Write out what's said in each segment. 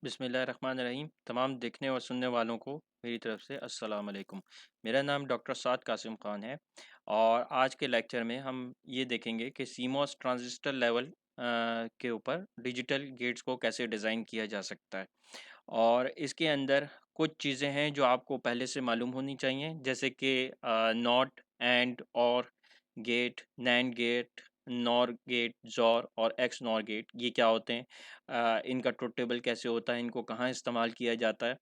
बिस्मिल्लाहिर्रहमानिर्रहीम। तमाम देखने और सुनने वालों को मेरी तरफ से अस्सलाम वालेकुम। मेरा नाम डॉक्टर साद कासिम ख़ान है और आज के लेक्चर में हम ये देखेंगे कि सीमॉस ट्रांजिस्टर लेवल के ऊपर डिजिटल गेट्स को कैसे डिज़ाइन किया जा सकता है। और इसके अंदर कुछ चीज़ें हैं जो आपको पहले से मालूम होनी चाहिए, जैसे कि नॉट, एंड, और gate, nand gate, nor gate, xor और एक्स नॉर गेट, ये क्या होते हैं, इनका ट्रुथ टेबल कैसे होता है, इनको कहाँ इस्तेमाल किया जाता है।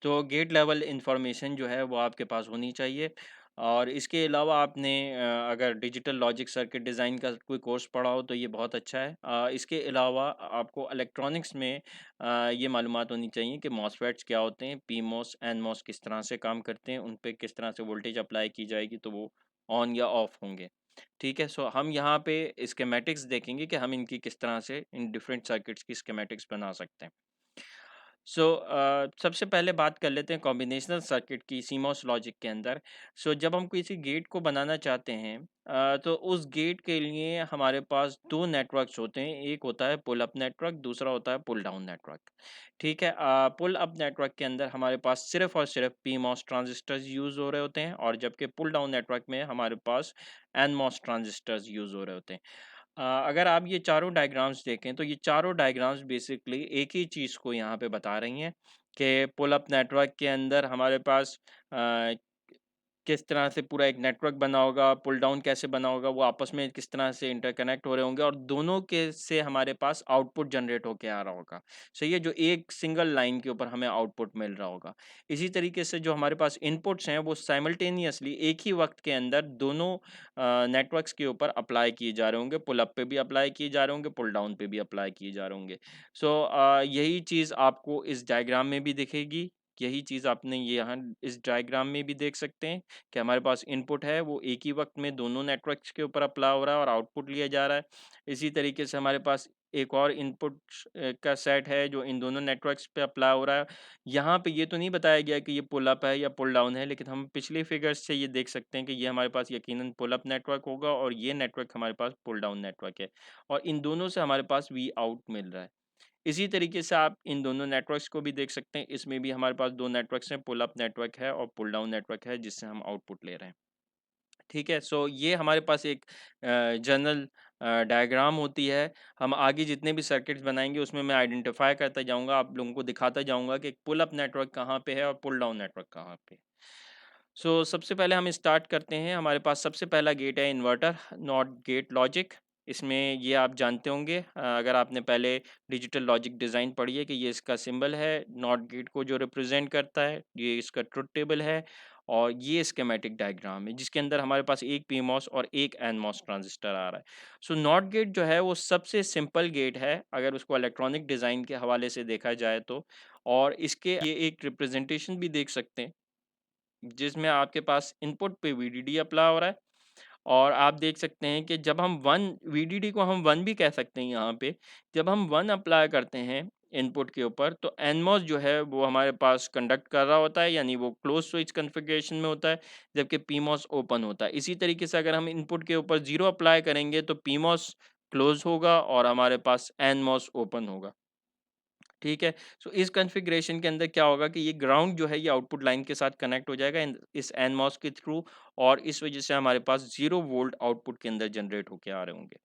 तो गेट लेवल इंफॉर्मेशन जो है वो आपके पास होनी चाहिए। और इसके अलावा आपने अगर डिजिटल लॉजिक सर्किट डिज़ाइन का कोई कोर्स पढ़ा हो तो ये बहुत अच्छा है। इसके अलावा आपको इलेक्ट्रॉनिक्स में ये मालूमात होनी चाहिए कि मॉसफेट्स क्या होते हैं, पीमॉस, एनमॉस किस तरह से काम करते हैं, उन पे किस तरह से वोल्टेज अप्लाई की जाएगी तो वो ऑन या ऑफ होंगे। ठीक है, सो हम यहाँ पे स्कीमेटिक्स देखेंगे कि हम इनकी किस तरह से इन डिफरेंट सर्किट्स की स्कीमेटिक्स बना सकते हैं। सबसे पहले बात कर लेते हैं कॉम्बिनेशनल सर्किट की सीमॉस लॉजिक के अंदर। जब हम किसी गेट को बनाना चाहते हैं, तो उस गेट के लिए हमारे पास दो नेटवर्क्स होते हैं। एक होता है पुल अप नेटवर्क, दूसरा होता है पुल डाउन नेटवर्क। ठीक है, पुल अप नेटवर्क के अंदर हमारे पास सिर्फ और सिर्फ पीमॉस ट्रांजिस्टर्स यूज़ हो रहे होते हैं, और जबकि पुल डाउन नेटवर्क में हमारे पास एनमॉस ट्रांजिस्टर्स यूज़ हो रहे होते हैं। अगर आप ये चारों डायग्राम्स देखें तो ये चारों डायग्राम्स बेसिकली एक ही चीज़ को यहाँ पे बता रही हैं कि पुल अप नेटवर्क के अंदर हमारे पास अ, किस तरह से पूरा एक नेटवर्क बना होगा, पुल डाउन कैसे बना होगा, वो आपस में किस तरह से इंटरकनेक्ट हो रहे होंगे, और दोनों के से हमारे पास आउटपुट जनरेट होके आ रहा होगा। सही है, जो एक सिंगल लाइन के ऊपर हमें आउटपुट मिल रहा होगा। इसी तरीके से जो हमारे पास इनपुट्स हैं वो साइमल्टेनियसली एक ही वक्त के अंदर दोनों नेटवर्क्स के ऊपर अप्लाई किए जा रहे होंगे। पुल अप पे भी अप्लाई किए जा रहे होंगे, पुल डाउन पे भी अप्लाई किए जा रहे होंगे। यही चीज़ आपको इस डायग्राम में भी दिखेगी। यही चीज़ आपने ये यहाँ इस डायग्राम में भी देख सकते हैं कि हमारे पास इनपुट है वो एक ही वक्त में दोनों नेटवर्क्स के ऊपर अप्लाई हो रहा है और आउटपुट लिया जा रहा है। इसी तरीके से हमारे पास एक और इनपुट का सेट है जो इन दोनों नेटवर्क्स पे अप्लाई हो रहा है। यहाँ पे ये तो नहीं बताया गया कि ये पुल अप है या पुल डाउन है, लेकिन हम पिछले फिगर्स से ये देख सकते हैं कि ये हमारे पास यकीनन पुल अप नेटवर्क होगा और ये नेटवर्क हमारे पास पुल डाउन नेटवर्क है, और इन दोनों से हमारे पास वी आउट मिल रहा है। इसी तरीके से आप इन दोनों नेटवर्क्स को भी देख सकते हैं। इसमें भी हमारे पास दो नेटवर्क्स हैं, पुल अप नेटवर्क है और पुल डाउन नेटवर्क है, जिससे हम आउटपुट ले रहे हैं। ठीक है, ये हमारे पास एक जनरल डायग्राम होती है। हम आगे जितने भी सर्किट्स बनाएंगे उसमें मैं आइडेंटिफाई करता जाऊंगा, आप लोगों को दिखाता जाऊंगा कि पुल अप नेटवर्क कहाँ पे है और पुल डाउन नेटवर्क कहाँ पे है। सबसे पहले हम स्टार्ट करते हैं। हमारे पास सबसे पहला गेट है इन्वर्टर, नॉट गेट लॉजिक। इसमें ये आप जानते होंगे, अगर आपने पहले डिजिटल लॉजिक डिज़ाइन पढ़ी है, कि ये इसका सिंबल है नॉट गेट को जो रिप्रेजेंट करता है, ये इसका ट्रुथ टेबल है, और ये स्कीमेटिक डायग्राम है जिसके अंदर हमारे पास एक पीमॉस और एक एनमॉस ट्रांजिस्टर आ रहा है। नॉट गेट जो है वो सबसे सिंपल गेट है अगर उसको इलेक्ट्रॉनिक डिज़ाइन के हवाले से देखा जाए तो। और इसके ये एक रिप्रेजेंटेशन भी देख सकते हैं जिसमें आपके पास इनपुट पे वीडीडी अप्लाई हो रहा है, और आप देख सकते हैं कि जब हम 1 वीडीडी को हम 1 भी कह सकते हैं यहाँ पे, जब हम 1 अप्लाई करते हैं इनपुट के ऊपर तो एनमॉस जो है वो हमारे पास कंडक्ट कर रहा होता है, यानी वो क्लोज स्विच कॉन्फ़िगरेशन में होता है, जबकि पीमॉस ओपन होता है। इसी तरीके से अगर हम इनपुट के ऊपर 0 अप्लाई करेंगे तो पीमॉस क्लोज होगा और हमारे पास एनमॉस ओपन होगा। ठीक है? इस कॉन्फ़िगरेशन के अंदर क्या होगा कि ये ग्राउंड जो है ये आउटपुट लाइन के साथ कनेक्ट हो जाएगा इस एनमॉस के थ्रू, और इस वज़ह से हमारे पास 0 वोल्ट आउटपुट के अंदर जनरेट होके आ रहे होंगे।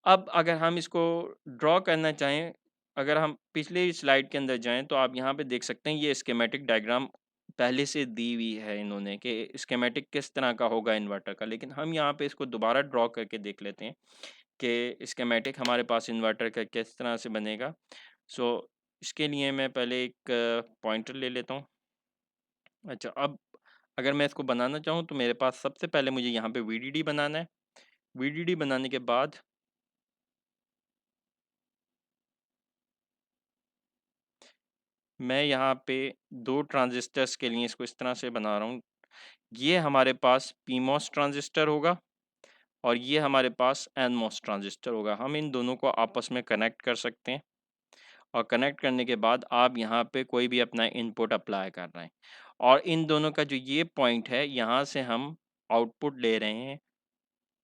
अब अगर हम इसको ड्रॉ करना चाहें, अगर हम पिछले स्लाइड के अंदर जाएँ तो आप यहाँ पे देख सकते हैं ये स्कीमेटिक डायग्राम पहले से दी हुई है इन्होंने, कि स्कीमेटिक किस तरह का होगा इन्वर्टर का। लेकिन हम यहाँ पे इसको दोबारा ड्रॉ करके देख लेते हैं कि स्कीमेटिक हमारे पास इन्वर्टर का किस तरह से बनेगा। इसके लिए मैं पहले एक पॉइंटर ले लेता हूँ। अच्छा, अब अगर मैं इसको बनाना चाहूँ तो मेरे पास सबसे पहले मुझे यहाँ पे वीडीडी बनाना है। वीडीडी बनाने के बाद मैं यहाँ पे 2 ट्रांजिस्टर्स के लिए इसको इस तरह से बना रहा हूँ। ये हमारे पास पीमॉस ट्रांजिस्टर होगा और ये हमारे पास एनमॉस ट्रांजिस्टर होगा। हम इन दोनों को आपस में कनेक्ट कर सकते हैं, और कनेक्ट करने के बाद आप यहाँ पे कोई भी अपना इनपुट अप्लाई कर रहे हैं, और इन दोनों का जो ये पॉइंट है यहाँ से हम आउटपुट ले रहे हैं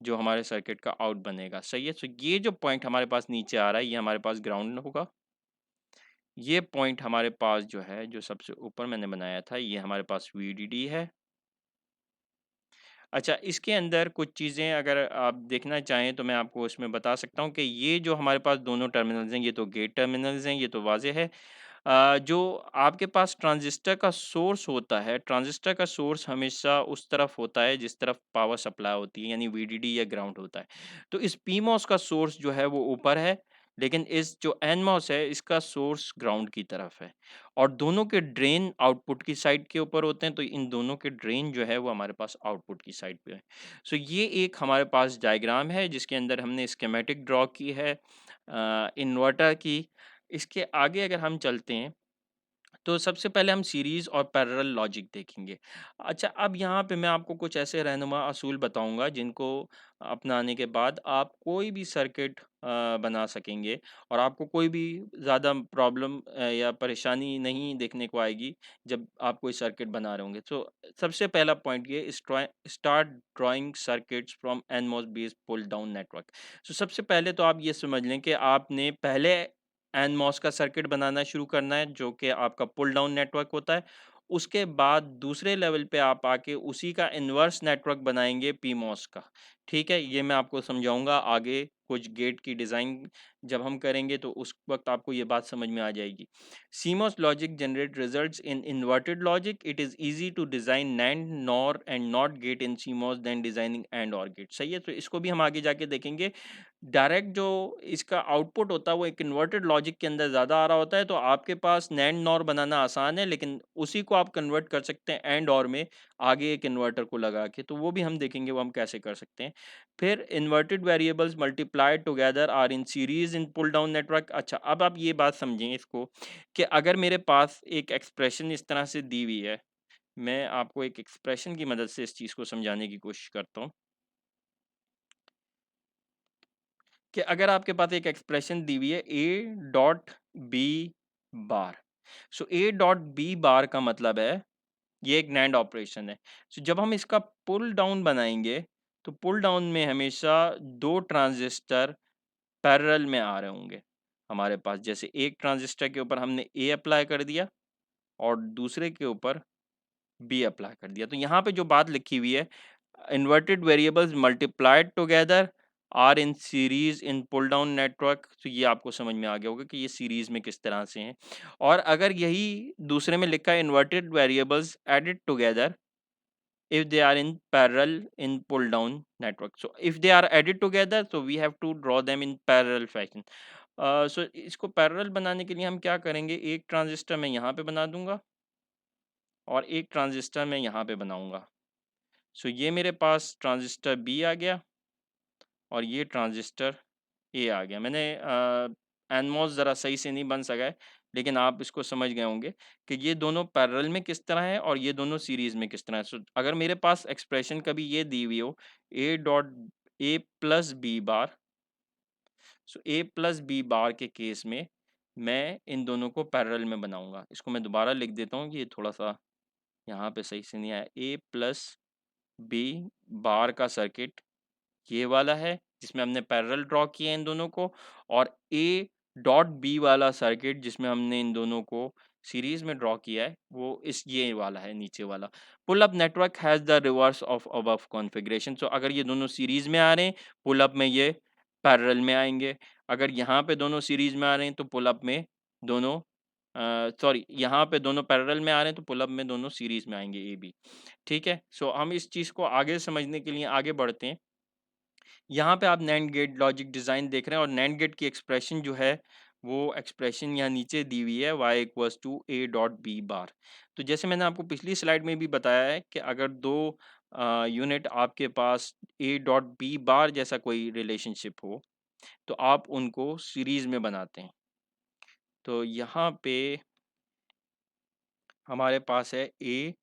जो हमारे सर्किट का आउट बनेगा। सही है, ये जो पॉइंट हमारे पास नीचे आ रहा है ये हमारे पास ग्राउंड होगा, ये पॉइंट हमारे पास जो है, जो सबसे ऊपर मैंने बनाया था, ये हमारे पास वीडीडी है। अच्छा, इसके अंदर कुछ चीज़ें अगर आप देखना चाहें तो मैं आपको उसमें बता सकता हूँ कि ये जो हमारे पास दोनों टर्मिनल्स हैं, ये तो गेट टर्मिनल्स हैं, ये तो वाज़ेह है। जो आपके पास ट्रांजिस्टर का सोर्स होता है, ट्रांजिस्टर का सोर्स हमेशा उस तरफ होता है जिस तरफ पावर सप्लाई होती है, यानी वीडीडी या ग्राउंड होता है। तो इस पीमॉस का सोर्स जो है वो ऊपर है, लेकिन इस जो एनमॉस है इसका सोर्स ग्राउंड की तरफ है और दोनों के ड्रेन आउटपुट की साइड के ऊपर होते हैं, तो इन दोनों के ड्रेन जो है वो हमारे पास आउटपुट की साइड पे है। सो ये एक हमारे पास डायग्राम है जिसके अंदर हमने स्कीमेटिक ड्रॉ की है इन्वर्टर की। इसके आगे अगर हम चलते हैं तो सबसे पहले हम सीरीज़ और पैरेलल लॉजिक देखेंगे। अच्छा, अब यहाँ पे मैं आपको कुछ ऐसे रहनुमा असूल बताऊँगा जिनको अपनाने के बाद आप कोई भी सर्किट बना सकेंगे और आपको कोई भी ज़्यादा प्रॉब्लम या परेशानी नहीं देखने को आएगी जब आप कोई सर्किट बना रहे होंगे। तो सबसे पहला पॉइंट ये start drawing circuits from nMOS based pull down network. तो सबसे पहले तो आप ये समझ लें कि आपने पहले एनमॉस का सर्किट बनाना शुरू करना है जो कि आपका पुल डाउन नेटवर्क होता है। उसके बाद दूसरे लेवल पे आप आके उसी का इन्वर्स नेटवर्क बनाएँगे पीमॉस का। ठीक है? ये मैं आपको समझाऊँगा आगे कुछ गेट की डिज़ाइन जब हम करेंगे तो उस वक़्त आपको ये बात समझ में आ जाएगी। CMOS logic generate results in inverted logic. It is easy to design NAND, NOR and NOT gate in CMOS than designing AND OR gate. सही है? तो इसको भी हम आगे जाके देखेंगे। डायरेक्ट जो इसका आउटपुट होता है वो एक कन्वर्टेड लॉजिक के अंदर ज़्यादा आ रहा होता है, तो आपके पास नैंड नॉर बनाना आसान है, लेकिन उसी को आप कन्वर्ट कर सकते हैं एंड और में आगे एक इन्वर्टर को लगा के, तो वो भी हम देखेंगे वो हम कैसे कर सकते हैं। फिर inverted variables multiplied together are in series in pull down network. अच्छा, अब आप ये बात समझें इसको कि अगर मेरे पास एक एक्सप्रेशन इस तरह से दी हुई है, मैं आपको एक एक्सप्रेशन की मदद से इस चीज़ को समझाने की कोशिश करता हूँ कि अगर आपके पास एक एक्सप्रेशन दी हुई है ए dot B bar. So a dot B bar का मतलब है ये एक नैंड ऑपरेशन है। सो जब हम इसका पुल डाउन बनाएंगे तो पुल डाउन में हमेशा दो ट्रांजिस्टर पैरेलल में आ रहे होंगे हमारे पास। जैसे एक ट्रांजिस्टर के ऊपर हमने ए अप्लाई कर दिया और दूसरे के ऊपर बी अप्लाई कर दिया। तो यहाँ पे जो बात लिखी हुई है, inverted variables multiplied together are in series in pull down network. तो ये आपको समझ में आ गया होगा कि ये सीरीज में किस तरह से हैं। और अगर यही दूसरे में लिखा है inverted variables added together if they are in parallel in pull down network, so if they are added together so we have to draw them in parallel fashion. So इसको पैरेलल बनाने के लिए हम क्या करेंगे, एक ट्रांजिस्टर मैं यहाँ पे बना दूंगा और एक ट्रांजिस्टर मैं यहाँ पे बनाऊंगा। सो ये मेरे पास ट्रांजिस्टर बी आ गया और ये ट्रांजिस्टर ए आ गया। मैंने एनमॉस ज़रा सही से नहीं बन सका है, लेकिन आप इसको समझ गए होंगे कि ये दोनों पैरेलल में किस तरह है और ये दोनों सीरीज़ में किस तरह है। सो अगर मेरे पास एक्सप्रेशन कभी ये दी हुई हो a dot a plus B bar, so a plus B bar के केस में मैं इन दोनों को पैरेलल में बनाऊंगा। इसको मैं दोबारा लिख देता हूँ कि ये थोड़ा सा यहाँ पे सही से नहीं आया। ए प्लस बी बार का सर्किट ये वाला है जिसमें हमने पैरेलल ड्रॉ किए हैं इन दोनों को, और ए डॉट बी वाला सर्किट जिसमें हमने इन दोनों को सीरीज में ड्रॉ किया है वो इस ये वाला है नीचे वाला। Pull up network has the reverse of above configuration. So अगर ये दोनों सीरीज में आ रहे हैं पुल अप में ये पैरेलल में आएंगे। अगर यहाँ पे दोनों सीरीज में आ रहे हैं तो पुल अप में दोनों सॉरी यहाँ पे दोनों पैरेलल में आ रहे हैं तो पुल अप में दोनों सीरीज में आएंगे ए बी। ठीक है, सो हम इस चीज़ को आगे समझने के लिए आगे बढ़ते हैं। यहाँ पे आप नैंड गेट लॉजिक डिज़ाइन देख रहे हैं और नैंड गेट की एक्सप्रेशन जो है वो एक्सप्रेशन यहाँ नीचे दी हुई है y equals to a dot B bar. तो जैसे मैंने आपको पिछली स्लाइड में भी बताया है कि अगर दो यूनिट आपके पास ए डॉट बी बार जैसा कोई रिलेशनशिप हो तो आप उनको सीरीज में बनाते हैं। तो यहाँ पे हमारे पास है ए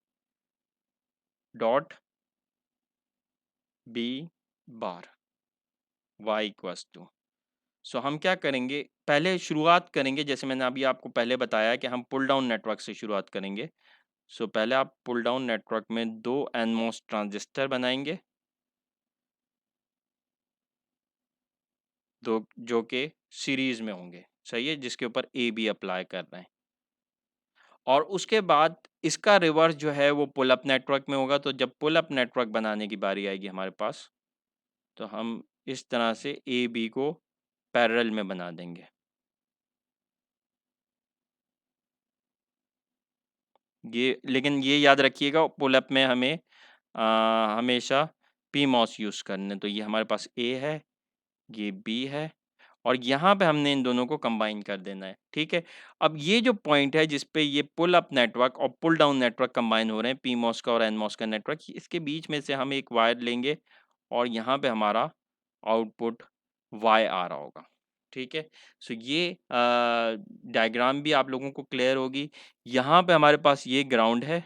dot B bar y equals to. So हम क्या करेंगे, पहले शुरुआत करेंगे जैसे मैंने अभी आपको पहले बताया कि हम पुल डाउन नेटवर्क से शुरुआत करेंगे। सो पहले आप पुल डाउन नेटवर्क में दो एनमॉस ट्रांजिस्टर बनाएंगे, दो जो कि सीरीज में होंगे। सही है, जिसके ऊपर ए बी अप्लाई कर रहे हैं। और उसके बाद इसका रिवर्स जो है वो पुल अप नेटवर्क में होगा। तो जब पुल अप नेटवर्क बनाने की बारी आएगी हमारे पास, तो हम इस तरह से ए बी को पैरेलल में बना देंगे। ये लेकिन ये याद रखिएगा, पुल अप में हमें हमेशा पीमॉस यूज़ करना है। तो ये हमारे पास ए है, ये बी है, और यहाँ पे हमने इन दोनों को कंबाइन कर देना है, ठीक है? अब ये जो पॉइंट है जिस पे ये पुल अप नेटवर्क और पुल डाउन नेटवर्क कंबाइन हो रहे हैं, पीमॉस का और एनमॉस का नेटवर्क, इसके बीच में से हम एक वायर लेंगे और यहाँ पे हमारा आउटपुट वाई आ रहा होगा, ठीक है? सो ये डायग्राम भी आप लोगों को क्लियर होगी। यहाँ पे हमारे पास ये ग्राउंड है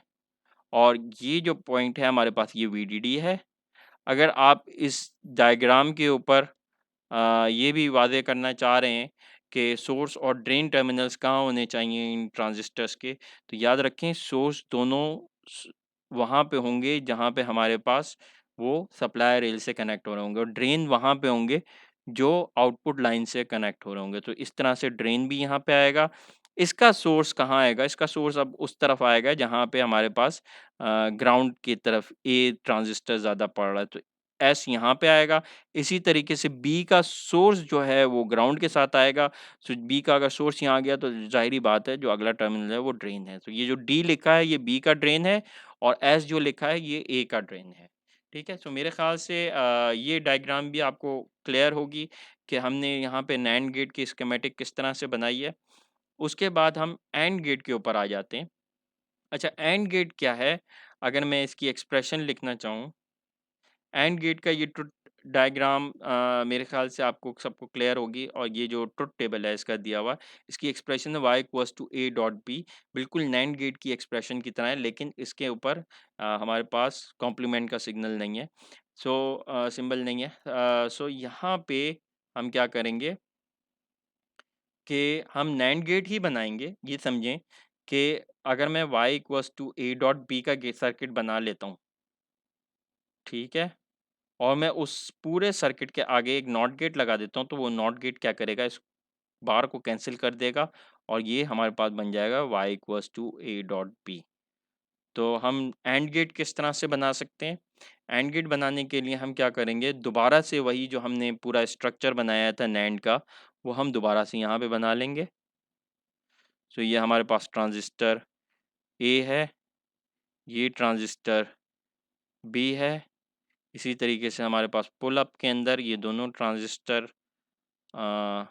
और ये जो पॉइंट है हमारे पास ये वीडीडी है। अगर आप इस डायग्राम के ऊपर ये भी वाज़ेह करना चाह रहे हैं कि सोर्स और ड्रेन टर्मिनल्स कहाँ होने चाहिए इन ट्रांजिस्टर्स के, तो याद रखें सोर्स दोनों वहाँ पे होंगे जहाँ पे हमारे पास वो सप्लाई रेल से कनेक्ट हो रहे होंगे, और ड्रेन वहाँ पे होंगे जो आउटपुट लाइन से कनेक्ट हो रहे होंगे। तो इस तरह से ड्रेन भी यहाँ पे आएगा। इसका सोर्स कहाँ आएगा? इसका सोर्स अब उस तरफ आएगा जहाँ पे हमारे पास ग्राउंड की तरफ ए ट्रांजिस्टर ज़्यादा पड़ रहा है, तो एस यहाँ पे आएगा। इसी तरीके से बी का सोर्स जो है वो ग्राउंड के साथ आएगा। तो बी का अगर सोर्स यहाँ आ गया तो ज़ाहिर-सी बात है जो अगला टर्मिनल है वो ड्रेन है। तो ये जो डी लिखा है ये बी का ड्रेन है और एस जो लिखा है ये ए का ड्रेन है। ठीक है? सो मेरे ख़्याल से ये डायग्राम भी आपको क्लियर होगी कि हमने यहाँ पे नैंड गेट की स्कीमेटिक किस तरह से बनाई है। उसके बाद हम एंड गेट के ऊपर आ जाते हैं। अच्छा, एंड गेट क्या है? अगर मैं इसकी एक्सप्रेशन लिखना चाहूँ, एंड गेट का ये ट्रुथ डायग्राम मेरे ख्याल से आपको सबको क्लियर होगी, और ये जो ट्रुथ टेबल है इसका दिया हुआ, इसकी एक्सप्रेशन है y equals to a dot b, बिल्कुल नैंड गेट की एक्सप्रेशन की तरह है, लेकिन इसके ऊपर हमारे पास कॉम्प्लीमेंट का सिग्नल नहीं है, सो सिंबल नहीं है। सो यहाँ पे हम क्या करेंगे कि हम नैंड गेट ही बनाएंगे। ये समझें कि अगर मैं y equals to a dot b का गेट सर्किट बना लेता हूँ, ठीक है, और मैं उस पूरे सर्किट के आगे एक नॉट गेट लगा देता हूँ, तो वो नॉट गेट क्या करेगा, इस बार को कैंसिल कर देगा और ये हमारे पास बन जाएगा y equals to a dot b। तो हम एंड गेट किस तरह से बना सकते हैं? एंड गेट बनाने के लिए हम क्या करेंगे, दोबारा से वही जो हमने पूरा स्ट्रक्चर बनाया था नैंड का, वो हम दोबारा से यहाँ पे बना लेंगे। तो ये हमारे पास ट्रांजिस्टर ए है, ये ट्रांजिस्टर बी है। इसी तरीके से हमारे पास पुल अप के अंदर ये दोनों ट्रांजिस्टर अ,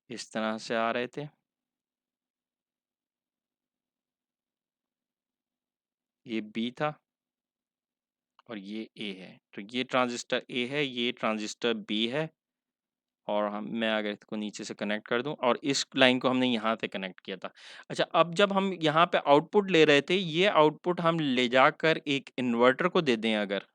इस तरह से आ रहे थे। ये बी था और ये ए है। तो ये ट्रांजिस्टर ए है, ये ट्रांजिस्टर बी है, और हम मैं अगर इसको नीचे से कनेक्ट कर दूं, और इस लाइन को हमने यहाँ से कनेक्ट किया था। अच्छा, अब जब हम यहाँ पे आउटपुट ले रहे थे, ये आउटपुट हम ले जाकर एक इन्वर्टर को दे दें अगर,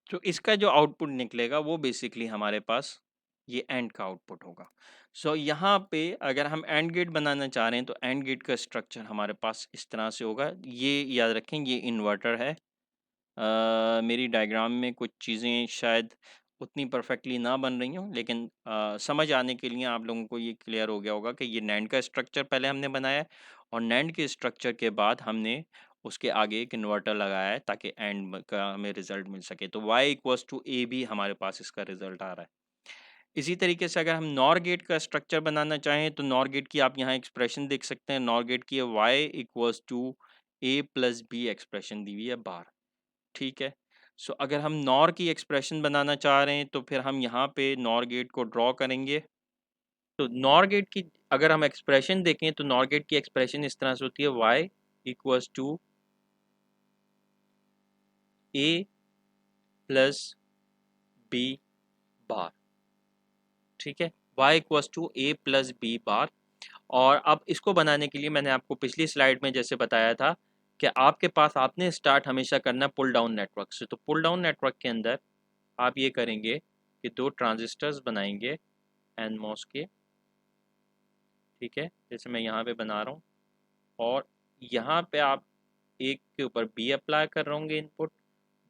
तो इसका जो आउटपुट निकलेगा वो बेसिकली हमारे पास ये एंड का आउटपुट होगा। सो यहाँ पे अगर हम एंड गेट बनाना चाह रहे हैं तो एंड गेट का स्ट्रक्चर हमारे पास इस तरह से होगा। ये याद रखें, ये इन्वर्टर है। मेरी डायग्राम में कुछ चीज़ें शायद उतनी परफेक्टली ना बन रही हों, लेकिन समझ आने के लिए आप लोगों को ये क्लियर हो गया होगा कि ये नैंड का स्ट्रक्चर पहले हमने बनाया है, और नैंड के स्ट्रक्चर के बाद हमने उसके आगे एक इन्वर्टर लगाया है ताकि एंड का हमें रिजल्ट मिल सके। तो y इक्वल्स टू ए भी हमारे पास इसका रिजल्ट आ रहा है। इसी तरीके से अगर हम नॉर गेट का स्ट्रक्चर बनाना चाहें तो नॉर गेट की आप यहाँ एक्सप्रेशन देख सकते हैं। नॉर गेट की y equals to a plus B expression दी हुई है बार, ठीक है। सो अगर हम नॉर की एक्सप्रेशन बनाना चाह रहे हैं तो फिर हम यहाँ पे नॉर गेट को ड्रॉ करेंगे। तो नॉर गेट की अगर हम एक्सप्रेशन देखें तो नॉर गेट की एक्सप्रेशन इस तरह से होती है, y equals to a plus B bar, ठीक है। y equals to a plus B bar. और अब इसको बनाने के लिए मैंने आपको पिछली स्लाइड में जैसे बताया था कि आपके पास आपने स्टार्ट हमेशा करना पुल डाउन नेटवर्क से। तो पुल डाउन नेटवर्क के अंदर आप ये करेंगे कि दो ट्रांजिस्टर्स बनाएंगे एन मॉस के, ठीक है, जैसे मैं यहाँ पे बना रहा हूँ। और यहाँ पे आप एक के ऊपर बी अप्लाई कर रहे होंगे इनपुट,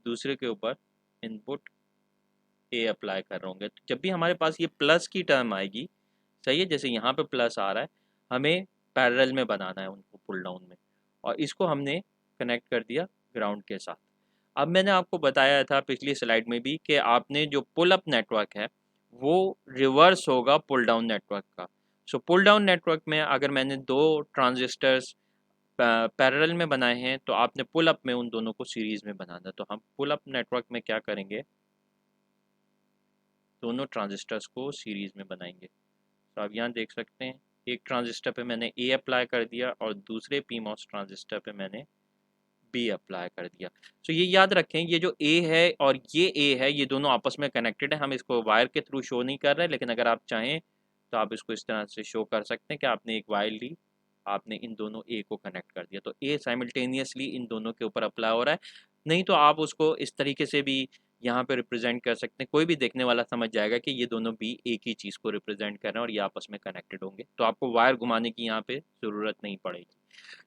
दूसरे के ऊपर इनपुट ए अप्लाई कर रहे होंगे। तो जब भी हमारे पास ये प्लस की टर्म आएगी, सही है, जैसे यहाँ पे प्लस आ रहा है, हमें पैरेलल में बनाना है उनको पुल डाउन में, और इसको हमने कनेक्ट कर दिया ग्राउंड के साथ। अब मैंने आपको बताया था पिछली स्लाइड में भी कि आपने जो पुल अप नेटवर्क है वो रिवर्स होगा पुल डाउन नेटवर्क का। सो पुल डाउन नेटवर्क में अगर मैंने दो ट्रांजिस्टर्स पैरेलल में बनाए हैं तो आपने पुल अप में उन दोनों को सीरीज में बनाना। तो हम पुल अप नेटवर्क में क्या करेंगे, दोनों ट्रांजिस्टर्स को सीरीज में बनाएंगे। तो आप यहाँ देख सकते हैं एक ट्रांजिस्टर पे मैंने ए अप्लाई कर दिया और दूसरे पीमॉस ट्रांजिस्टर पे मैंने बी अप्लाई कर दिया। तो ये याद रखें, ये जो ए है और ये ए है, ये दोनों आपस में कनेक्टेड है। हम इसको वायर के थ्रू शो नहीं कर रहे, लेकिन अगर आप चाहें तो आप इसको इस तरह से शो कर सकते हैं कि आपने एक वायर ली, आपने इन दोनों ए को कनेक्ट कर दिया, तो ए साइमल्टेनियसली इन दोनों के ऊपर अप्लाई हो रहा है। नहीं तो आप उसको इस तरीके से भी यहाँ पे रिप्रेजेंट कर सकते हैं, कोई भी देखने वाला समझ जाएगा कि ये दोनों बी एक ही चीज़ को रिप्रेजेंट कर रहे हैं और ये आपस में कनेक्टेड होंगे। तो आपको वायर घुमाने की यहाँ पे ज़रूरत नहीं पड़ेगी।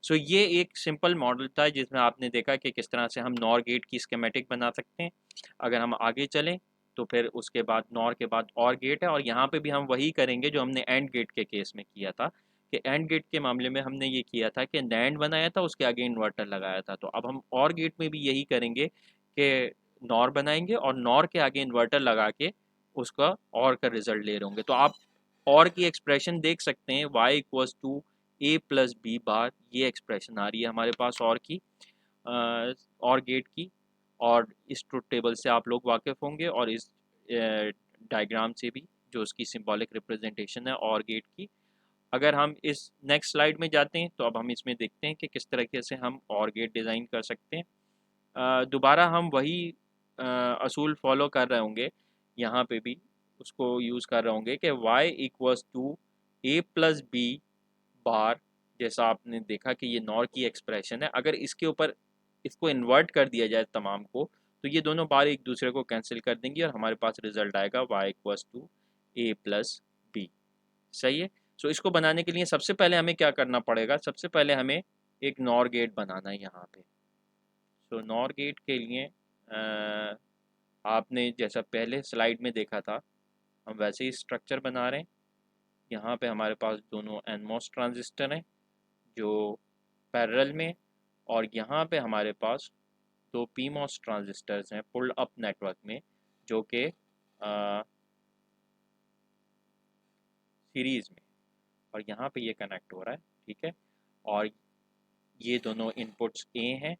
सो ये एक सिंपल मॉडल था जिसमें आपने देखा कि किस तरह से हम नॉर गेट की स्कीमेटिक बना सकते हैं। अगर हम आगे चलें तो फिर उसके बाद नॉर के बाद और गेट है, और यहाँ पे भी हम वही करेंगे जो हमने एंड गेट के केस में किया था, कि एंड गेट के मामले में हमने ये किया था कि नैंड बनाया था, उसके आगे इन्वर्टर लगाया था। तो अब हम और गेट में भी यही करेंगे कि नॉर बनाएंगे और नॉर के आगे इन्वर्टर लगा के उसका और का रिजल्ट ले रहे होंगे। तो आप और की एक्सप्रेशन देख सकते हैं, y equals to A plus B bar, ये एक्सप्रेशन आ रही है हमारे पास और की, और गेट की। और इस ट्रुथ टेबल से आप लोग वाकिफ़ होंगे और इस डायग्राम से भी, जो उसकी सिंबॉलिक रिप्रेजेंटेशन है और गेट की। अगर हम इस नेक्स्ट स्लाइड में जाते हैं तो अब हम इसमें देखते हैं कि किस तरीके से हम और गेट डिज़ाइन कर सकते हैं। दोबारा हम वही असूल फॉलो कर रहे होंगे, यहाँ पे भी उसको यूज़ कर रहे होंगे कि y equals to A plus B bar. जैसा आपने देखा कि ये नॉर की एक्सप्रेशन है, अगर इसके ऊपर इसको इन्वर्ट कर दिया जाए तमाम को, तो ये दोनों बार एक दूसरे को कैंसिल कर देंगी और हमारे पास रिजल्ट आएगा y equals to A plus B. सही है। सो इसको बनाने के लिए सबसे पहले हमें क्या करना पड़ेगा, सबसे पहले हमें एक नॉर गेट बनाना है यहाँ पे। सो नॉर गेट के लिए आपने जैसा पहले स्लाइड में देखा था, हम वैसे ही स्ट्रक्चर बना रहे हैं। यहाँ पे हमारे पास दोनों एनमॉस ट्रांजिस्टर हैं जो पैरेलल में, और यहाँ पे हमारे पास दो पीमॉस ट्रांजिस्टर्स हैं पुल अप नेटवर्क में, जो कि सीरीज में, और यहाँ पे ये कनेक्ट हो रहा है, ठीक है। और ये दोनों इनपुट्स ए हैं,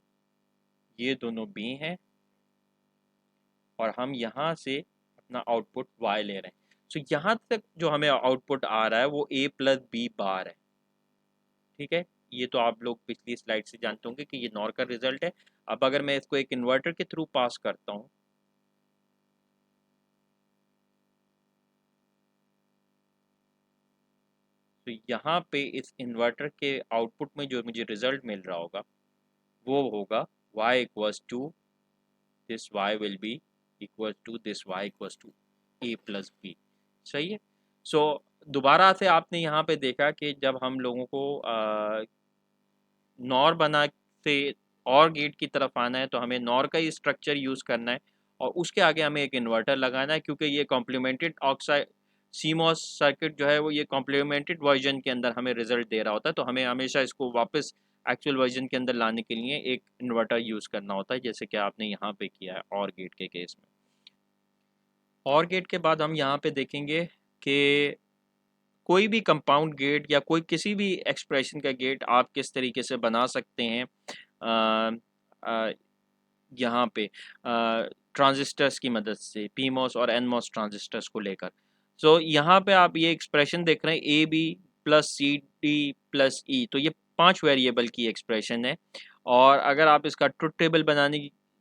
ये दोनों बी हैं, और हम यहाँ से अपना आउटपुट वाई ले रहे हैं। सो यहाँ तक जो हमें आउटपुट आ रहा है वो ए प्लस बी बार है, ठीक है। ये तो आप लोग पिछली स्लाइड से जानते होंगे कि ये नॉर का रिजल्ट है। अब अगर मैं इसको एक इन्वर्टर के थ्रू पास करता हूँ, तो यहाँ पे इस इन्वर्टर के आउटपुट में जो मुझे रिजल्ट मिल रहा होगा वो होगा y equals to this y will be equal to this y equals to A plus B. सही है। सो दोबारा से आपने यहाँ पे देखा कि जब हम लोगों को नॉर बना से और गेट की तरफ आना है तो हमें नॉर का ही स्ट्रक्चर यूज़ करना है, और उसके आगे हमें एक इन्वर्टर लगाना है, क्योंकि ये कॉम्प्लीमेंटेड ऑक्साइड सीमॉस सर्किट जो है वो ये कॉम्प्लीमेंटेड वर्जन के अंदर हमें रिजल्ट दे रहा होता है। तो हमें हमेशा इसको वापस एक्चुअल वर्जन के अंदर लाने के लिए एक इन्वर्टर यूज़ करना होता है, जैसे कि आपने यहाँ पे किया है और गेट के केस में। और गेट के बाद हम यहाँ पे देखेंगे कि कोई भी कंपाउंड गेट या कोई किसी भी एक्सप्रेशन का गेट आप किस तरीके से बना सकते हैं यहाँ पे ट्रांजिस्टर्स की मदद से, पीमॉस और एनमॉस ट्रांजिस्टर्स को लेकर। सो यहाँ पे आप ये एक्सप्रेशन देख रहे हैं A B plus C D plus E, तो ये 5 वेरिएबल की एक्सप्रेशन है। और अगर आप इसका ट्रुथ टेबल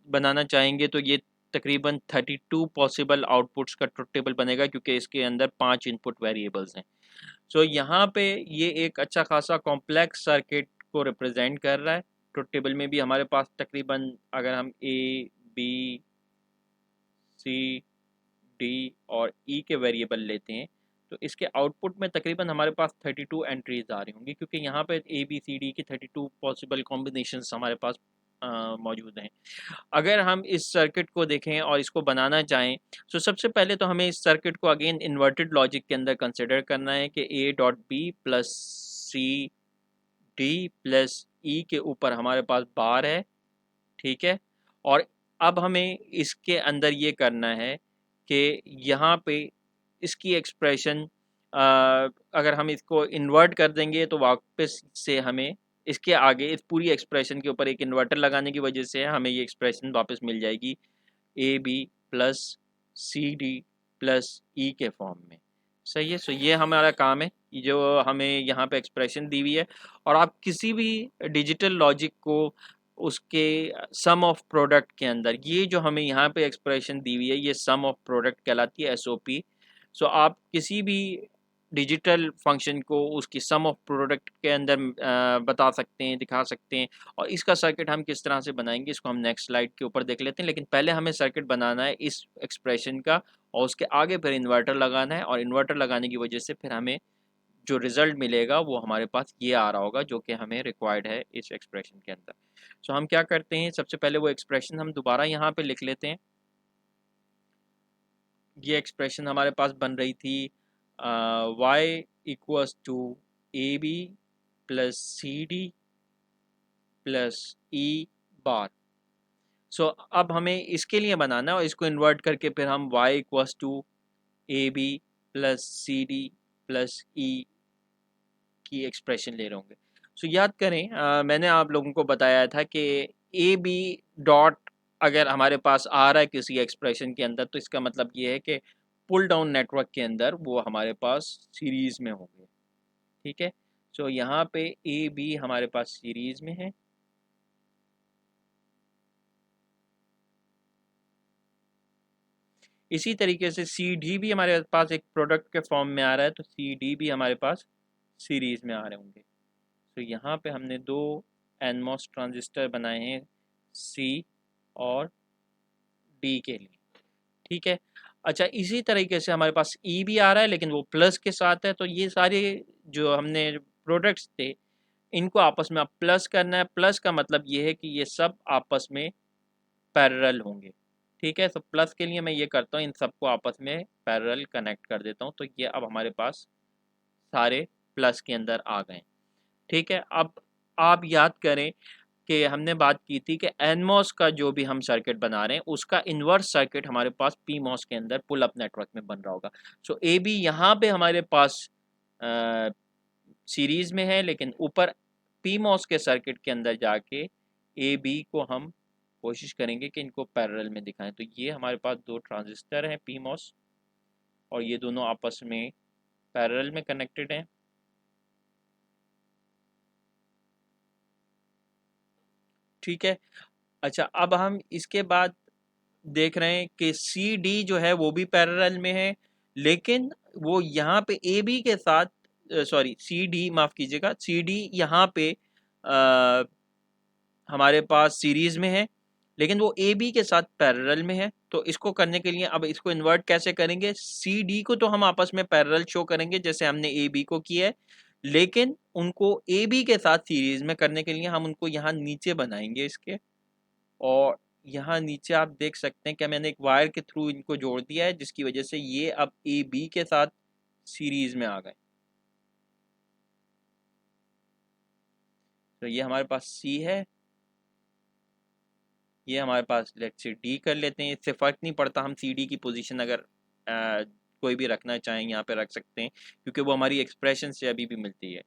बनाना चाहेंगे तो ये तकरीबन 32 पॉसिबल आउटपुट्स का ट्रुथ टेबल बनेगा, क्योंकि इसके अंदर 5 इनपुट वेरिएबल्स हैं। सो यहाँ पे ये एक अच्छा खासा कॉम्प्लेक्स सर्किट को रिप्रेजेंट कर रहा है। ट्रुथ टेबल में भी हमारे पास तकरीबन, अगर हम ए बी सी डी और ई के वेरिएबल लेते हैं तो इसके आउटपुट में तकरीबन हमारे पास 32 एंट्रीज आ रही होंगी, क्योंकि यहाँ पे ए बी सी डी की 32 पॉसिबल कॉम्बिनेशंस हमारे पास मौजूद हैं। अगर हम इस सर्किट को देखें और इसको बनाना चाहें, तो सबसे पहले तो हमें इस सर्किट को अगेन इन्वर्टेड लॉजिक के अंदर कंसिडर करना है कि A dot B plus C D plus E के ऊपर हमारे पास बार है, ठीक है। और अब हमें इसके अंदर ये करना है कि यहाँ पे इसकी एक्सप्रेशन अगर हम इसको इन्वर्ट कर देंगे तो वापस से हमें इसके आगे इस पूरी एक्सप्रेशन के ऊपर एक इन्वर्टर लगाने की वजह से हमें ये एक्सप्रेशन वापस मिल जाएगी A B plus C D plus E के फॉर्म में। सही है। सो ये हमारा काम है जो हमें यहाँ पे एक्सप्रेशन दी हुई है। और आप किसी भी डिजिटल लॉजिक को उसके सम ऑफ प्रोडक्ट के अंदर, ये जो हमें यहाँ पे एक्सप्रेशन दी हुई है ये सम ऑफ प्रोडक्ट कहलाती है, एसओपी। सो आप किसी भी डिजिटल फंक्शन को उसकी सम ऑफ प्रोडक्ट के अंदर बता सकते हैं, दिखा सकते हैं। और इसका सर्किट हम किस तरह से बनाएंगे इसको हम नेक्स्ट स्लाइड के ऊपर देख लेते हैं। लेकिन पहले हमें सर्किट बनाना है इस एक्सप्रेशन का, और उसके आगे फिर इन्वर्टर लगाना है, और इन्वर्टर लगाने की वजह से फिर हमें जो रिज़ल्ट मिलेगा वो हमारे पास ये आ रहा होगा जो कि हमें रिक्वायर्ड है इस एक्सप्रेशन के अंदर। सो हम क्या करते हैं, सबसे पहले वो एक्सप्रेशन हम दोबारा यहाँ पे लिख लेते हैं। ये एक्सप्रेशन हमारे पास बन रही थी y equals to A B plus C D plus E bar. So अब हमें इसके लिए बनाना है और इसको इन्वर्ट करके फिर हम y equals to A B plus C D plus E की एक्सप्रेशन ले रहे होंगे। सो याद करें मैंने आप लोगों को बताया था कि ए बी डॉट अगर हमारे पास आ रहा है किसी एक्सप्रेशन के अंदर, तो इसका मतलब ये है कि पुल डाउन नेटवर्क के अंदर वो हमारे पास सीरीज़ में होंगे, ठीक है। सो यहाँ पे ए बी हमारे पास सीरीज़ में है, इसी तरीके से सी डी भी हमारे पास एक प्रोडक्ट के फॉर्म में आ रहा है, तो सी डी भी हमारे पास सीरीज़ में आ रहे होंगे। तो यहाँ पे हमने दो एनमॉस ट्रांजिस्टर बनाए हैं सी और डी के लिए, ठीक है। अच्छा, इसी तरीके से हमारे पास ई भी आ रहा है लेकिन वो प्लस के साथ है। तो ये सारे जो हमने प्रोडक्ट्स थे इनको आपस में अब प्लस करना है। प्लस का मतलब ये है कि ये सब आपस में पैरेलल होंगे, ठीक है। तो प्लस के लिए मैं ये करता हूँ, इन सबको आपस में पैरेलल कनेक्ट कर देता हूँ। तो ये अब हमारे पास सारे प्लस के अंदर आ गए, ठीक है। अब आप याद करें कि हमने बात की थी कि एनमॉस का जो भी हम सर्किट बना रहे हैं उसका इन्वर्स सर्किट हमारे पास पीमॉस के अंदर पुल अप नेटवर्क में बन रहा होगा। सो ए बी यहाँ पे हमारे पास सीरीज़ में है, लेकिन ऊपर पीमॉस के सर्किट के अंदर जाके ए बी को हम कोशिश करेंगे कि इनको पैरेलल में दिखाएं। तो ये हमारे पास दो ट्रांजिस्टर हैं पीमॉस, और ये दोनों आपस में पैरेलल में कनेक्टेड हैं, ठीक है। अच्छा, अब हम इसके बाद देख रहे हैं कि सी डी जो है वो भी पैरेलल में है, लेकिन वो यहाँ पे ए बी के साथ, सॉरी सी डी माफ़ कीजिएगा, सी डी यहाँ पे आ, हमारे पास सीरीज़ में है, लेकिन वो ए बी के साथ पैरेलल में है। तो इसको करने के लिए अब इसको इन्वर्ट कैसे करेंगे, सी डी को तो हम आपस में पैरेलल शो करेंगे जैसे हमने ए बी को किया है, लेकिन उनको ए बी के साथ सीरीज़ में करने के लिए हम उनको यहाँ नीचे बनाएंगे इसके। और यहाँ नीचे आप देख सकते हैं कि मैंने एक वायर के थ्रू इनको जोड़ दिया है, जिसकी वजह से ये अब ए बी के साथ सीरीज में आ गए। तो ये हमारे पास सी है, ये हमारे पास लेट्स से डी कर लेते हैं। इससे फ़र्क नहीं पड़ता, हम सी डी की पोजीशन अगर कोई भी रखना चाहें यहाँ पे रख सकते हैं, क्योंकि वो हमारी एक्सप्रेशन से अभी भी मिलती है।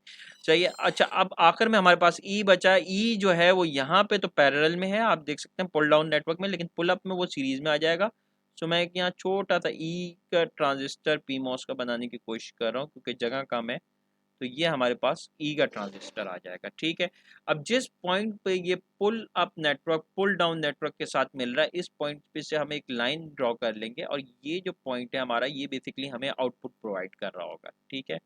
चाहिए। अच्छा, अब आखिर में हमारे पास ई बचा। ई जो है वो यहाँ पे तो पैरेलल में है, आप देख सकते हैं पुल डाउन नेटवर्क में, लेकिन पुल अप में वो सीरीज में आ जाएगा। सो मैं एक यहाँ छोटा सा ई का ट्रांजिस्टर पी मॉस का बनाने की कोशिश कर रहा हूँ क्योंकि जगह कम है। तो ये हमारे पास ई का ट्रांजिस्टर आ जाएगा, ठीक है। अब जिस पॉइंट पे ये pull up network pull down network के साथ मिल रहा है, इस पॉइंट पे से हम एक लाइन ड्रॉ कर लेंगे, और ये जो पॉइंट है हमारा, ये बेसिकली हमें आउटपुट प्रोवाइड कर रहा होगा, ठीक है।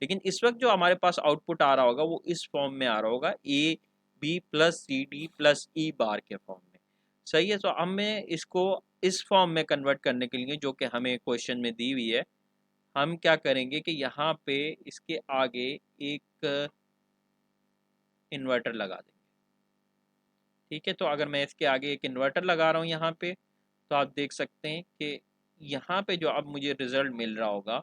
लेकिन इस वक्त जो हमारे पास आउटपुट आ रहा होगा वो इस फॉर्म में आ रहा होगा, A B plus C D plus E bar के फॉर्म में। सही है। तो हमें इसको इस फॉर्म में कन्वर्ट करने के लिए जो कि हमें क्वेश्चन में दी हुई है, हम क्या करेंगे कि यहाँ पे इसके आगे एक इन्वर्टर लगा देंगे। ठीक है, तो अगर मैं इसके आगे एक इन्वर्टर लगा रहा हूँ यहाँ पे, तो आप देख सकते हैं कि यहाँ पे जो अब मुझे रिजल्ट मिल रहा होगा,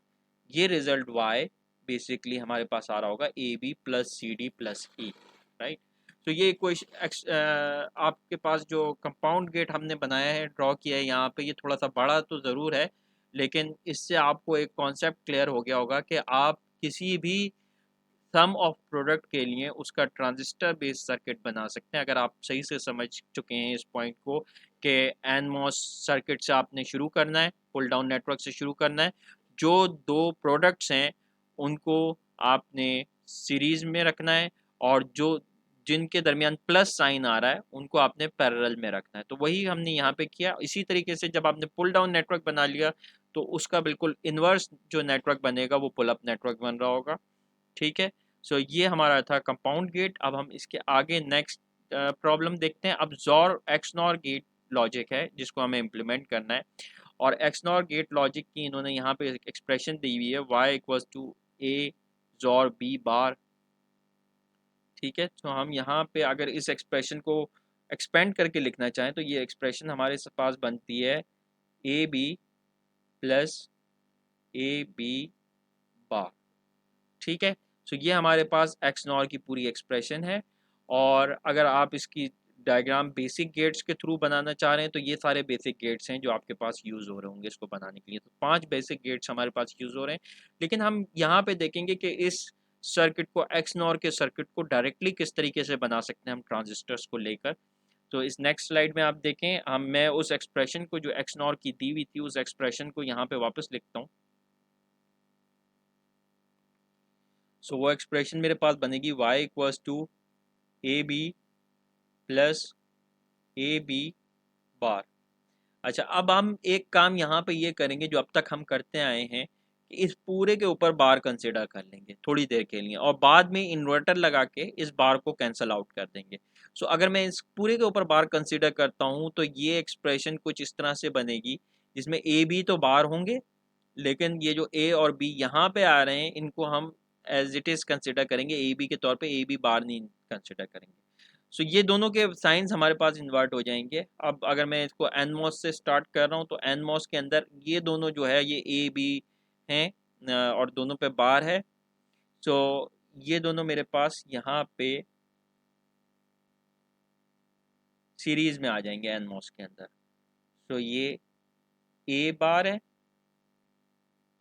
ये रिजल्ट y बेसिकली हमारे पास आ रहा होगा A B plus C D plus E, right. तो ये कोई आपके पास जो कंपाउंड गेट हमने बनाया है, ड्रॉ किया है यहाँ पे, ये थोड़ा सा बड़ा तो ज़रूर है, लेकिन इससे आपको एक कॉन्सेप्ट क्लियर हो गया होगा कि आप किसी भी सम ऑफ प्रोडक्ट के लिए उसका ट्रांजिस्टर बेस्ड सर्किट बना सकते हैं, अगर आप सही से समझ चुके हैं इस पॉइंट को कि एनमॉस सर्किट से आपने शुरू करना है, पुल डाउन नेटवर्क से शुरू करना है, जो दो प्रोडक्ट्स हैं उनको आपने सीरीज में रखना है, और जो जिनके दरमियान प्लस साइन आ रहा है उनको आपने पैरेलल में रखना है। तो वही हमने यहाँ पे किया। इसी तरीके से जब आपने पुल डाउन नेटवर्क बना लिया, तो उसका बिल्कुल इन्वर्स जो नेटवर्क बनेगा वो पुल अप नेटवर्क बन रहा होगा। ठीक है, सो ये हमारा था कंपाउंड गेट। अब हम इसके आगे नेक्स्ट प्रॉब्लम देखते हैं। अब जॉर एक्सनॉर गेट लॉजिक है जिसको हमें इम्प्लीमेंट करना है, और एक्सनॉर गेट लॉजिक की इन्होंने यहाँ पे एक्सप्रेशन दी हुई है y equals to A xor B bar. ठीक है, तो हम यहाँ पे अगर इस एक्सप्रेशन को एक्सपेंड करके लिखना चाहें, तो ये एक्सप्रेशन हमारे पास बनती है A B plus A B bar. ठीक है, सो ये हमारे पास एक्स नॉर की पूरी एक्सप्रेशन है। और अगर आप इसकी डायग्राम बेसिक गेट्स के थ्रू बनाना चाह रहे हैं, तो ये सारे बेसिक गेट्स हैं जो आपके पास यूज़ हो रहे होंगे इसको बनाने के लिए। तो 5 बेसिक गेट्स हमारे पास यूज़ हो रहे हैं, लेकिन हम यहाँ पे देखेंगे कि इस सर्किट को, एक्स नॉर के सर्किट को डायरेक्टली किस तरीके से बना सकते हैं हम ट्रांजिस्टर्स को लेकर। तो इस नेक्स्ट स्लाइड में आप देखें, मैं उस एक्सप्रेशन को जो एक्स नॉर की दी हुई थी, उस एक्सप्रेशन को यहाँ पे वापस लिखता हूँ। सो वो एक्सप्रेशन मेरे पास बनेगी y equals to A B plus A B bar. अच्छा, अब हम एक काम यहाँ पे ये करेंगे जो अब तक हम करते आए हैं, कि इस पूरे के ऊपर बार कंसिडर कर लेंगे थोड़ी देर के लिए, और बाद में इन्वर्टर लगा के इस बार को कैंसिल आउट कर देंगे। सो अगर मैं इस पूरे के ऊपर बार कंसिडर करता हूँ, तो ये एक्सप्रेशन कुछ इस तरह से बनेगी, जिसमें ए बी तो बार होंगे, लेकिन ये जो ए और बी यहाँ पे आ रहे हैं, इनको हम एज इट इज़ कंसिडर करेंगे, ए बी के तौर पे, ए बी बार नहीं कंसिडर करेंगे। सो ये दोनों के साइंस हमारे पास इन्वर्ट हो जाएंगे। अब अगर मैं इसको एन मॉस से स्टार्ट कर रहा हूँ, तो एन मॉस के अंदर ये दोनों जो है ये ए बी हैं, और दोनों पे बार है। सो ये दोनों मेरे पास यहाँ पे सीरीज में आ जाएंगे एन मॉस के अंदर। सो ये ए बार है,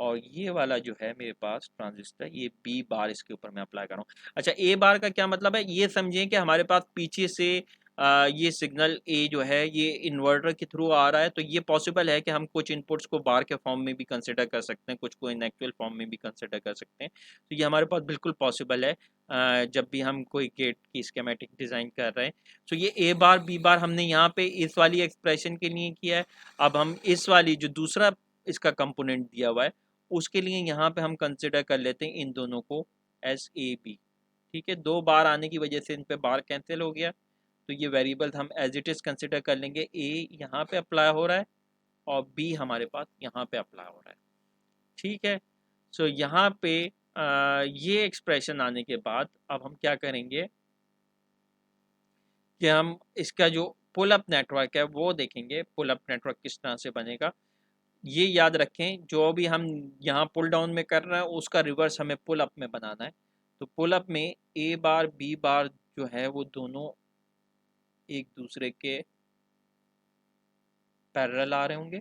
और ये वाला जो है मेरे पास ट्रांजिस्टर, ये बी बार इसके ऊपर मैं अप्लाई कर रहा हूँ। अच्छा, ए बार का क्या मतलब है, ये समझें कि हमारे पास पीछे से ये सिग्नल ए जो है ये इन्वर्टर के थ्रू आ रहा है, तो ये पॉसिबल है कि हम कुछ इनपुट्स को बार के फॉर्म में भी कंसिडर कर सकते हैं, कुछ को इन एक्चुअल फॉर्म में भी कंसिडर कर सकते हैं। तो ये हमारे पास बिल्कुल पॉसिबल है जब भी हम कोई गेट की स्कीमेटिक डिज़ाइन कर रहे हैं। तो ये ए बार बी बार हमने यहाँ पे इस वाली एक्सप्रेशन के लिए किया है। अब हम इस वाली जो दूसरा इसका कंपोनेंट दिया हुआ है, उसके लिए यहाँ पे हम कंसिडर कर लेते हैं इन दोनों को एस ए बी। ठीक है, दो बार आने की वजह से इन पे बार कैंसिल हो गया, तो ये वेरिएबल हम एज इट इज़ कंसिडर कर लेंगे। ए यहाँ पे अप्लाई हो रहा है, और बी हमारे पास यहाँ पे अप्लाई हो रहा है। ठीक है, सो यहाँ पे ये एक्सप्रेशन आने के बाद अब हम क्या करेंगे कि हम इसका जो पुल अप नेटवर्क है वो देखेंगे, पुल अप नेटवर्क किस तरह से बनेगा। ये याद रखें, जो भी हम यहाँ पुल डाउन में कर रहे हैं उसका रिवर्स हमें पुल अप में बनाना है। तो पुल अप में ए बार बी बार जो है वो दोनों एक दूसरे के पैरेलल आ रहे होंगे।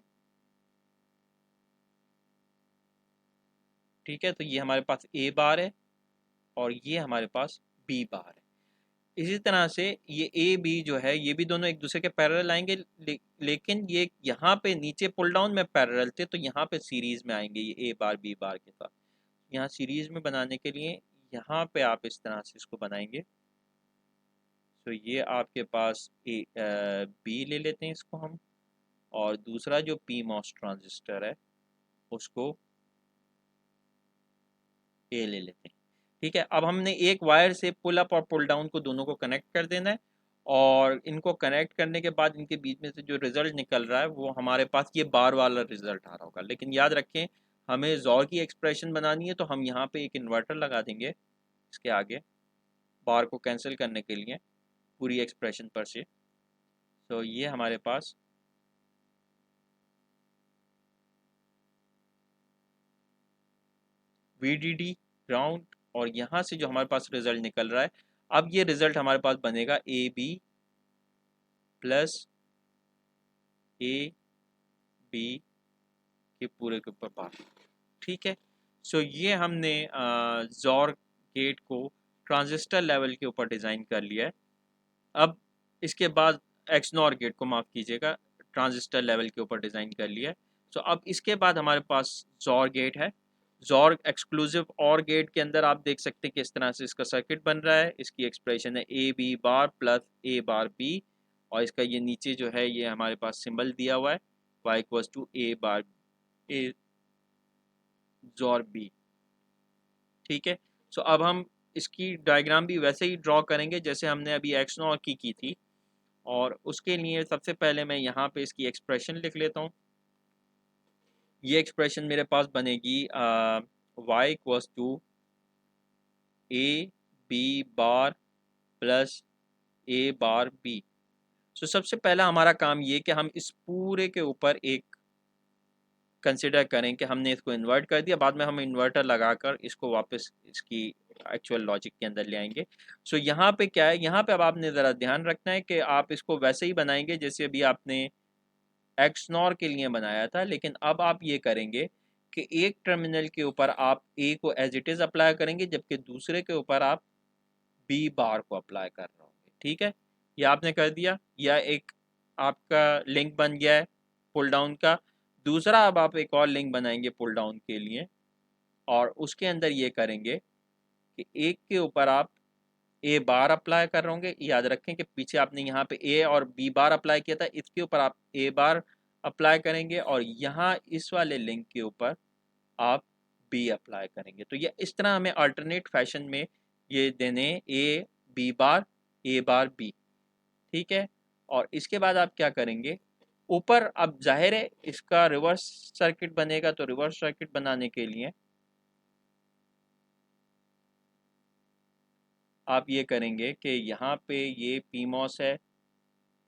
ठीक है, तो ये हमारे पास ए बार है, और ये हमारे पास बी बार है। इसी तरह से ये ए बी जो है ये भी दोनों एक दूसरे के पैरेलल आएंगे, लेकिन ये यहाँ पे नीचे पुल डाउन में पैरेलल थे, तो यहाँ पे सीरीज में आएंगे ये ए बार बी बार के साथ। यहाँ सीरीज में बनाने के लिए यहाँ पे आप इस तरह से इसको बनाएंगे। तो ये आपके पास बी ले लेते हैं इसको हम, और दूसरा जो पी मॉस ट्रांजिस्टर है उसको ए ले लेते हैं। ठीक है, अब हमने एक वायर से पुल अप और पुल डाउन को दोनों को कनेक्ट कर देना है, और इनको कनेक्ट करने के बाद इनके बीच में से जो रिजल्ट निकल रहा है वो हमारे पास ये बार वाला रिजल्ट आ रहा होगा। लेकिन याद रखें, हमें ज़ोर की एक्सप्रेशन बनानी है तो हम यहाँ पे एक इन्वर्टर लगा देंगे इसके आगे, बार को कैंसिल करने के लिए पूरी एक्सप्रेशन पर से। तो ये हमारे पास VDD ग्राउंड, और यहाँ से जो हमारे पास रिजल्ट निकल रहा है, अब ये रिजल्ट हमारे पास बनेगा AB प्लस AB के पूरे के ऊपर बार। ठीक है, सो ये हमने ज़ोर गेट को ट्रांजिस्टर लेवल के ऊपर डिज़ाइन कर लिया है। अब इसके बाद एक्सनॉर गेट को, माफ़ कीजिएगा, ट्रांजिस्टर लेवल के ऊपर डिज़ाइन कर लिया है। सो अब इसके बाद हमारे पास ज़ोर गेट है। ज़ोर एक्सक्लूसिव और गेट के अंदर आप देख सकते हैं कि इस तरह से इसका सर्किट बन रहा है। इसकी एक्सप्रेशन है A B bar plus A bar B, और इसका ये नीचे जो है ये हमारे पास सिंबल दिया हुआ है वाई इक्वल्स टू ए बार ए ज़ोर बी। ठीक है, सो अब हम इसकी डायग्राम भी वैसे ही ड्रॉ करेंगे जैसे हमने अभी एक्सनॉर की थी, और उसके लिए सबसे पहले मैं यहाँ पे इसकी एक्सप्रेशन लिख लेता हूँ। ये एक्सप्रेशन मेरे पास बनेगी Y equals to A B bar plus A bar B. So सबसे पहला हमारा काम ये कि हम इस पूरे के ऊपर एक कंसिडर करें कि हमने इसको इन्वर्ट कर दिया, बाद में हम इन्वर्टर लगाकर इसको वापस इसकी एक्चुअल लॉजिक के अंदर ले आएंगे। सो यहाँ पे क्या है, यहाँ पे अब आपने ज़रा ध्यान रखना है कि आप इसको वैसे ही बनाएंगे जैसे अभी आपने एक्सनॉर के लिए बनाया था, लेकिन अब आप ये करेंगे कि एक टर्मिनल के ऊपर आप ए को एज इट इज़ अप्लाई करेंगे, जबकि दूसरे के ऊपर आप बी बार को अप्लाई कर रहे होंगे। ठीक है, ये आपने कर दिया, या एक आपका लिंक बन गया है पुल डाउन का। दूसरा अब आप एक और लिंक बनाएंगे पुल डाउन के लिए, और उसके अंदर ये करेंगे कि एक के ऊपर आप ए बार अप्लाई कर रहे होंगे। याद रखें कि पीछे आपने यहाँ पे ए और बी बार अप्लाई किया था, इसके ऊपर आप ए बार अप्लाई करेंगे, और यहाँ इस वाले लिंक के ऊपर आप बी अप्लाई करेंगे। तो ये इस तरह हमें अल्टरनेट फैशन में ये देने ए बार बी। ठीक है, और इसके बाद आप क्या करेंगे, ऊपर अब जाहिर है इसका रिवर्स सर्किट बनेगा, तो रिवर्स सर्किट बनाने के लिए आप ये करेंगे कि यहाँ पे ये PMOS है,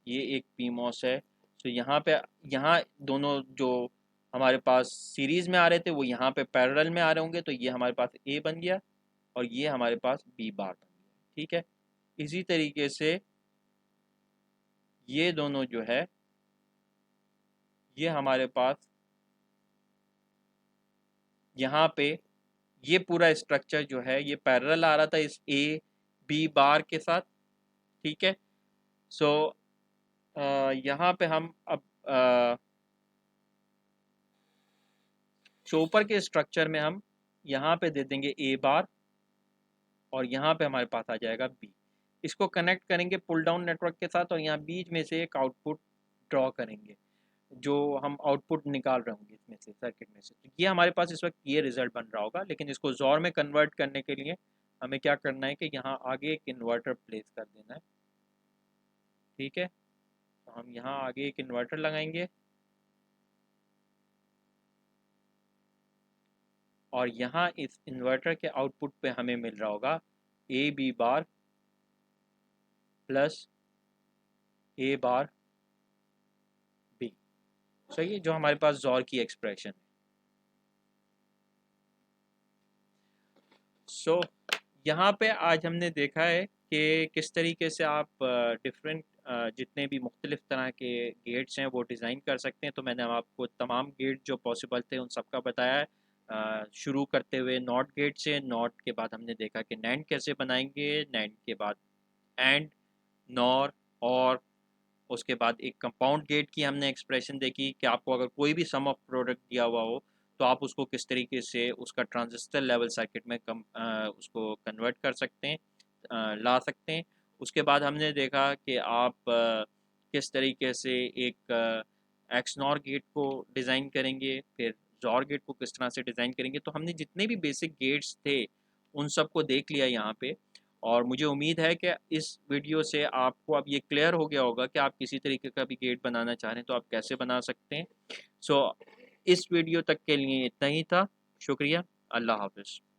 ये एक PMOS है। तो यहाँ पे, यहाँ दोनों जो हमारे पास सीरीज में आ रहे थे वो यहाँ पे पैरेलल में आ रहे होंगे, तो ये हमारे पास ए बन गया और ये हमारे पास बी बार बन गया। ठीक है, इसी तरीके से ये दोनों जो है ये हमारे पास यहाँ पे ये पूरा स्ट्रक्चर जो है ये पैरेलल आ रहा था इस ए बी बार के साथ। ठीक है, सो यहाँ पे हम अब ऊपर के स्ट्रक्चर में हम यहाँ पे दे देंगे ए बार, और यहाँ पे हमारे पास आ जाएगा बी। इसको कनेक्ट करेंगे पुल डाउन नेटवर्क के साथ, और यहाँ बीच में से एक आउटपुट ड्रॉ करेंगे जो हम आउटपुट निकाल रहे होंगे इसमें से, सर्किट में से। तो ये हमारे पास इस वक्त ये रिजल्ट बन रहा होगा, लेकिन इसको ज़ोर में कन्वर्ट करने के लिए हमें क्या करना है कि यहाँ आगे एक इन्वर्टर प्लेस कर देना है। ठीक है, तो हम यहाँ आगे एक इन्वर्टर लगाएंगे, और यहाँ इस इन्वर्टर के आउटपुट पे हमें मिल रहा होगा A B bar plus A bar B. सही है, जो हमारे पास ज़ोर की एक्सप्रेशन है। सो यहाँ पे आज हमने देखा है कि किस तरीके से आप डिफरेंट जितने भी मुख्तलिफ तरह के गेट्स हैं वो डिज़ाइन कर सकते हैं। तो मैंने आपको तमाम गेट जो पॉसिबल थे उन सब का बताया है, शुरू करते हुए नॉट गेट से। नॉट के बाद हमने देखा कि नैंड कैसे बनाएंगे, नैंड के बाद एंड, नॉर, और उसके बाद एक कंपाउंड गेट की हमने एक्सप्रेशन देखी कि आपको अगर कोई भी सम ऑफ प्रोडक्ट दिया हुआ हो तो आप उसको किस तरीके से उसका ट्रांजिस्टर लेवल सर्किट में उसको कन्वर्ट कर सकते हैं, ला सकते हैं। उसके बाद हमने देखा कि आप किस तरीके से एक एक्सनॉर गेट को डिज़ाइन करेंगे, फिर जॉर गेट को किस तरह से डिज़ाइन करेंगे। तो हमने जितने भी बेसिक गेट्स थे उन सबको देख लिया यहाँ पे, और मुझे उम्मीद है कि इस वीडियो से आपको अब ये क्लियर हो गया होगा कि आप किसी तरीके का भी गेट बनाना चाह रहे हैं तो आप कैसे बना सकते हैं। सो इस वीडियो तक के लिए इतना ही था। शुक्रिया, अल्लाह हाफ़िज़।